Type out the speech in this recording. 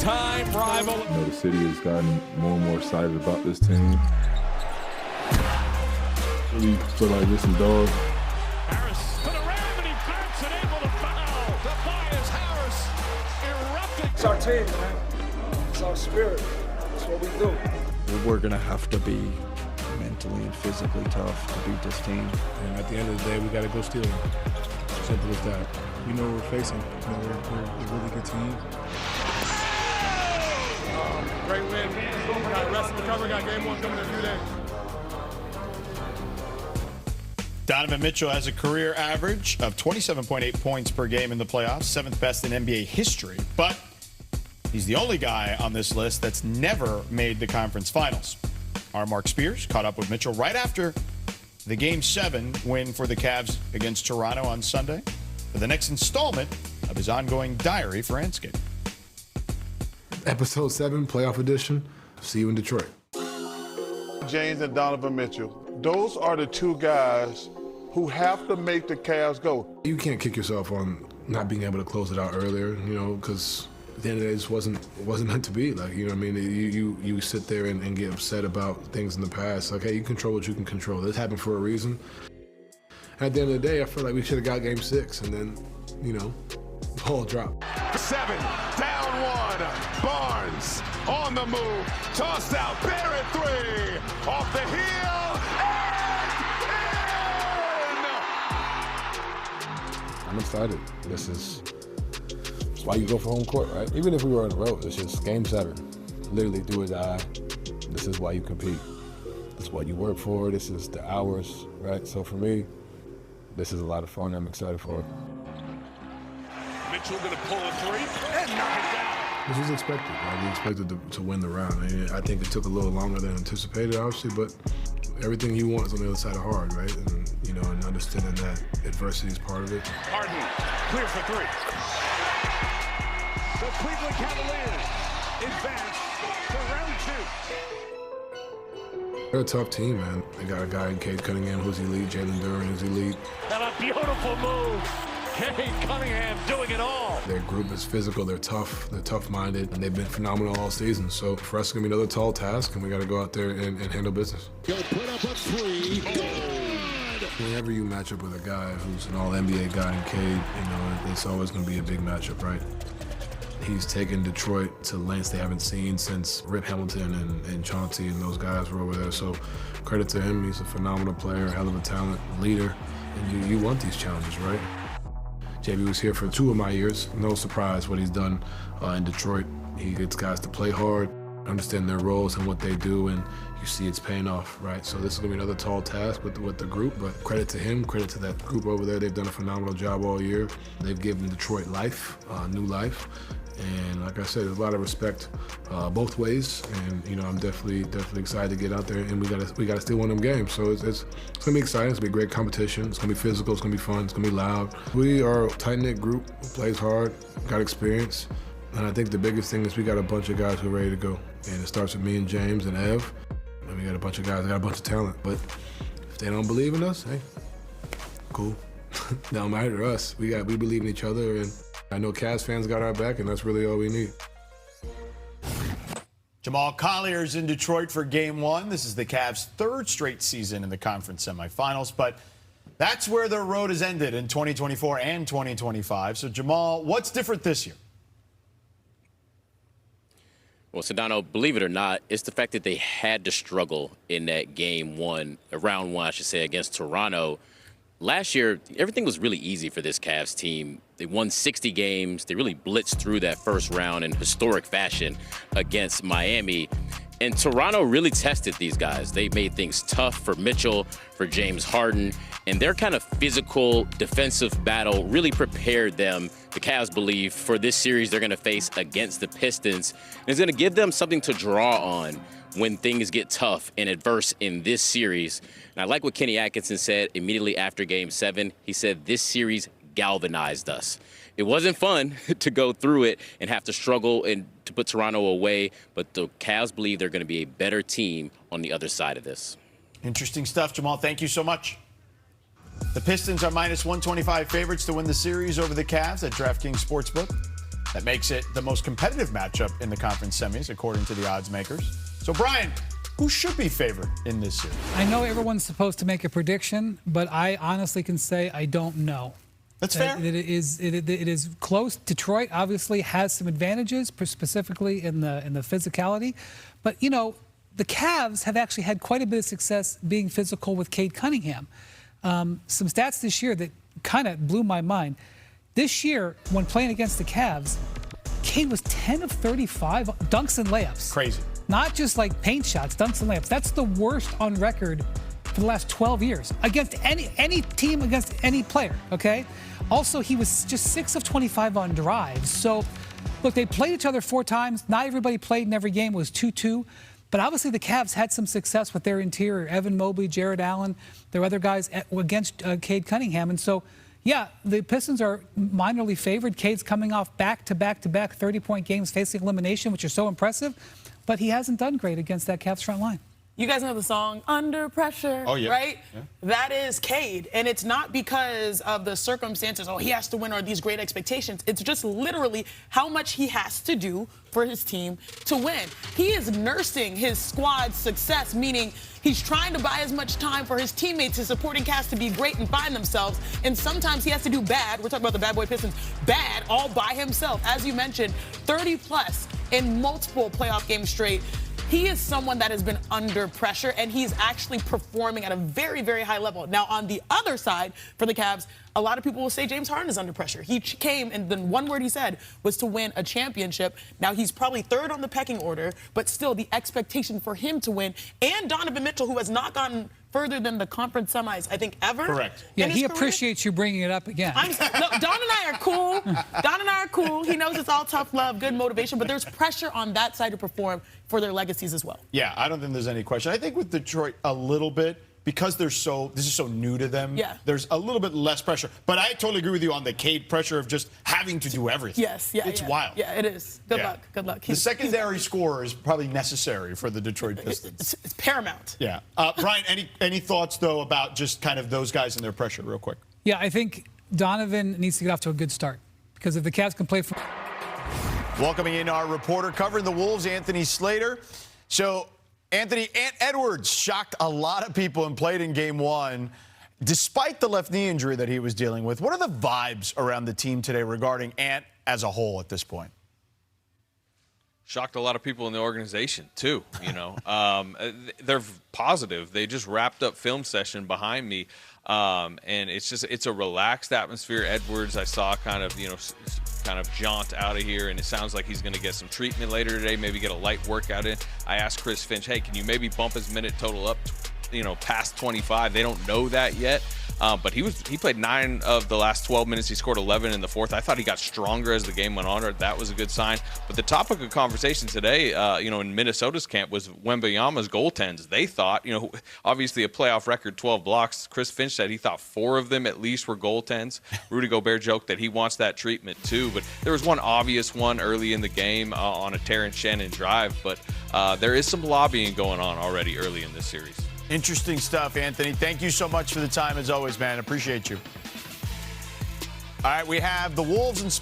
longtime rival. You know, the city has gotten more and more excited about this team. Really feel like we're some dogs. Harris to the rim, and he backs it, able to foul. Tobias Harris erupting. It's our team, man. It's our spirit. It's what we do. We're going to have to be mentally and physically tough to beat this team. And at the end of the day, we got to go steal them. Simple as that. We know what we're facing. You know, we're a really good team. Great win. Got rest and recovery. Got game one coming in a few days. Donovan Mitchell has a career average of 27.8 points per game in the playoffs, 7th best in NBA history. But he's the only guy on this list that's never made the conference finals. Our Mark Spears caught up with Mitchell right after the Game 7 win for the Cavs against Toronto on Sunday for the next installment of his ongoing diary for Anscape. Episode 7, playoff edition. See you in Detroit. James and Donovan Mitchell. Those are the two guys who have to make the Cavs go. You can't kick yourself on not being able to close it out earlier, you know, because at the end of the day, it just wasn't meant to be. Like, you know what I mean? You sit there and get upset about things in the past. Like, hey, you control what you can control. This happened for a reason. And at the end of the day, I feel like we should have got Game 6, and then, you know, ball dropped. 7, down 1. Barnes on the move, tossed out. Barrett 3, off the heel, and in! I'm excited. This is why you go for home court, right? Even if we were on the road, it's just Game 7. Literally do or die. This is why you compete. This is what you work for. This is the hours, right? So for me, this is a lot of fun. I'm excited for it. Mitchell going to pull a 3 and knock it down. This was expected, right? We expected to win the round. I think it took a little longer than anticipated, obviously, but everything you want is on the other side of hard, right? And, you know, and understanding that adversity is part of it. Harden clears for 3. The Cleveland Cavaliers advance to round 2. They're a tough team, man. They got a guy in Cade Cunningham who's elite, Jalen Duren who's elite. And a beautiful move. Cade Cunningham doing it all. Their group is physical, they're tough-minded, and they've been phenomenal all season. So for us, it's gonna be another tall task, and we gotta go out there and handle business. He'll put up a 3. Good! Whenever you match up with a guy who's an all-NBA guy in Cade, you know, it's always gonna be a big matchup, right? He's taken Detroit to lengths they haven't seen since Rip Hamilton and Chauncey and those guys were over there. So credit to him, he's a phenomenal player, hell of a talent, leader, and you want these challenges, right? JB was here for 2 of my years. No surprise what he's done in Detroit. He gets guys to play hard, understand their roles and what they do, and you see it's paying off, right? So this is gonna be another tall task with the group, but credit to him, credit to that group over there. They've done a phenomenal job all year. They've given Detroit life, new life. And like I said, there's a lot of respect both ways, and you know I'm definitely excited to get out there, and we gotta still win them games. So it's gonna be exciting. It's gonna be great competition. It's gonna be physical. It's gonna be fun. It's gonna be loud. We are a tight-knit group who plays hard, got experience, and I think the biggest thing is we got a bunch of guys who are ready to go. And it starts with me and James and Ev, and we got a bunch of guys that got a bunch of talent. But if they don't believe in us, hey, cool. Don't matter to us. We believe in each other, and I know Cavs fans got our back, and that's really all we need. Jamal Collier's in Detroit for Game 1. This is the Cavs' 3rd straight season in the conference semifinals, but that's where their road has ended in 2024 and 2025. So, Jamal, what's different this year? Well, Sedano, believe it or not, it's the fact that they had to struggle in that Game 1, round 1, I should say, against Toronto. Last year, everything was really easy for this Cavs team. They won 60 games. They really blitzed through that first round in historic fashion against Miami. And Toronto really tested these guys. They made things tough for Mitchell, for James Harden, and their kind of physical defensive battle really prepared them, the Cavs believe, for this series they're going to face against the Pistons. And it's going to give them something to draw on when things get tough and adverse in this series. And I like what Kenny Atkinson said immediately after Game 7. He said this series galvanized us. It wasn't fun to go through it and have to struggle and to put Toronto away, but the Cavs believe they're going to be a better team on the other side of this. Interesting stuff, Jamal. Thank you so much. The Pistons are minus 125 favorites to win the series over the Cavs at DraftKings Sportsbook. That makes it the most competitive matchup in the conference semis, according to the odds makers. So, Brian, who should be favored in this series? I know everyone's supposed to make a prediction, but I honestly can say I don't know. That's fair. It is close. Detroit obviously has some advantages, specifically in the physicality. But, you know, the Cavs have actually had quite a bit of success being physical with Cade Cunningham. Some stats this year that kind of blew my mind. This year, when playing against the Cavs, Cade was 10 of 35 dunks and layups. Crazy. Not just like paint shots, dunks and layups. That's the worst on record for the last 12 years against any team, against any player, okay? Also, he was just 6 of 25 on drives. So, look, they played each other 4 times. Not everybody played in every game. It was 2-2. But obviously the Cavs had some success with their interior. Evan Mobley, Jared Allen, there were other guys against Cade Cunningham. And so, yeah, the Pistons are minorly favored. Cade's coming off back-to-back 30-point games facing elimination, which are so impressive. But he hasn't done great against that Cavs front line. You guys know the song Under Pressure, right? Yeah. That is Cade. And it's not because of the circumstances, he has to win or these great expectations. It's just literally how much he has to do for his team to win. He is nursing his squad's success, meaning he's trying to buy as much time for his teammates, his supporting cast to be great and find themselves. And sometimes he has to do bad. We're talking about the bad boy Pistons. Bad all by himself. As you mentioned, 30-plus in multiple playoff games straight. He is someone that has been under pressure, and he's actually performing at a very, very high level. Now, on the other side, for the Cavs, a lot of people will say James Harden is under pressure. He came, and the one word he said was to win a championship. Now, he's probably 3rd on the pecking order, but still the expectation for him to win. And Donovan Mitchell, who has not gotten further than the conference semis, I think, ever. Correct. Yeah, he appreciates you bringing it up again. Don and I are cool. Don and I are cool. He knows it's all tough love, good motivation, but there's pressure on that side to perform for their legacies as well. Yeah, I don't think there's any question. I think with Detroit a little bit, because this is so new to them, there's a little bit less pressure. But I totally agree with you on the Cade pressure of just having to do everything. It's wild. Yeah, it is. Good luck. Good luck. The secondary scorer is probably necessary for the Detroit Pistons. It's paramount. Yeah. Brian, any thoughts, though, about just kind of those guys and their pressure real quick? Yeah, I think Donovan needs to get off to a good start. Because if the Cavs can play for... Welcoming in our reporter covering the Wolves, Anthony Slater. So, Anthony, Ant Edwards shocked a lot of people and played in Game 1, despite the left knee injury that he was dealing with. What are the vibes around the team today regarding Ant as a whole at this point? Shocked a lot of people in the organization, too. You know, they're positive. They just wrapped up film session behind me, and it's a relaxed atmosphere. Edwards, I saw kind of jaunt out of here, and it sounds like he's going to get some treatment later today, maybe get a light workout in. I asked Chris Finch, hey, can you maybe bump his minute total up, past 25? They don't know that yet. But he played 9 of the last 12 minutes. He scored 11 in the fourth. I thought he got stronger as the game went on. That was a good sign. But the topic of conversation today, in Minnesota's camp was Wembanyama's goaltends. They thought, obviously a playoff record, 12 blocks. Chris Finch said he thought 4 of them at least were goaltends. Rudy Gobert joked that he wants that treatment too. But there was one obvious one early in the game on a Terrence Shannon drive. But there is some lobbying going on already early in this series. Interesting stuff, Anthony. Thank you so much for the time, as always, man. Appreciate you. All right, we have the Wolves and